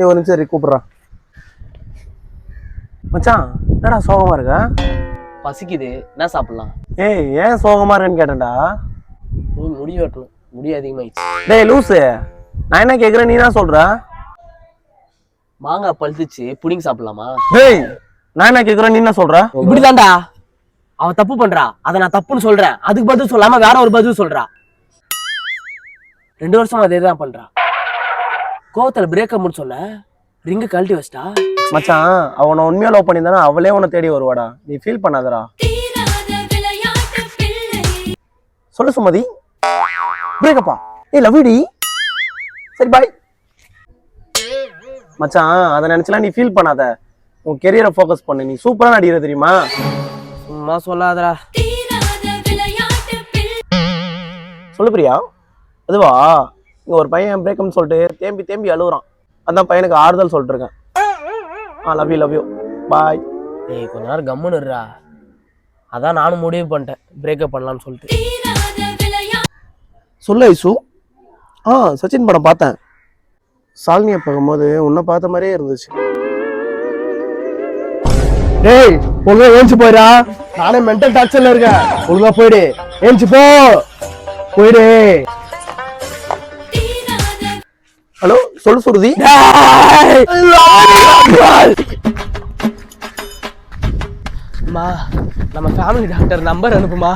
ஒரு நிமிஷம் சரி கூப்பிட்றான். மச்சான் என்னடா சோகமா இருக்க? பசிக்குது, என்ன சாப்பிடலாம்? ஏய் ஏன் சோகமா இருக்கேன்னு கேட்டேன்டா. போய் முடி வெட்டணும், முடி அதிகமாயிடுச்சு. டேய் லூசு, நான் என்ன கேட்குறேன் நீ தான் சொல்ற? மாங்காய் பழுத்துச்சு, புடிங்க சாப்பிடலாமா? டேய் நான் என்ன கேட்குறேன் நீ என்ன சொல்ற? இப்படிதான்டா அவ தப்பு பண்றா, அதை நான் தப்புன்னு சொல்றேன். அதுக்கு பதில் சொல்லாம வேற ஒரு பதில் சொல்றா. 2 வருஷம் அதே தான் பண்றா. கோவத்துல பிரேக்கப் முடிச்சு சொன்ன, ரிங்க கழட்டி வச்சிட்டா. மச்சான் அவனை உண்மையா லவ் பண்ணியிருந்தானா அவளே உன்னை தேடி வருவாடா. நீ ஃபீல் பண்ணாதடா. சொல்லு சுமதி. பிரேக்கப்பா? ஏய் லவ் யூ டி. சரி பாய். மச்சான் அதை நினைச்சலாம் நீ ஃபீல் பண்ணாத. உன் கெரியரை ஃபோக்கஸ் பண்ணு. நீ சூப்பரா நடிக்கிற தெரியுமா? சும்மா சொல்லாதடா. சொல்லு பிரியா. அதுவா இங்க ஒரு பையன் பிரேக்கப்னு சொல்லிட்டு தேம்பி தேம்பி அழுகுறான். அதான் பையனுக்கு ஆறுதல் சொல்லிட்டு இருக்கேன். Love you bye. ஏய் கொஞ்ச நேரம் கம்முன்னு இருடா. அதான் நானும் முடிவு பண்ணிட்டேன் பிரேக்கப் பண்ணலாம்னு சொல்லிட்டு. சொல்லு ஐசு. சச்சின் படம் பார்த்தேன். சாலினியை பார்க்கும்போது உன்னை பார்த்த மாதிரியே இருந்துச்சு. டேய் ஒழுங்கா ஏஞ்சி போயிடா. நானே மென்டல் டார்ச்சர்ல இருக்கேன். ஒழுங்கா போயிடு. ஏஞ்சி போ. போயிடு. ஹலோ சொல்லு சுருதி. அம்மா நம்ம ஃபேமிலி டாக்டர் நம்பர் அனுப்புமா.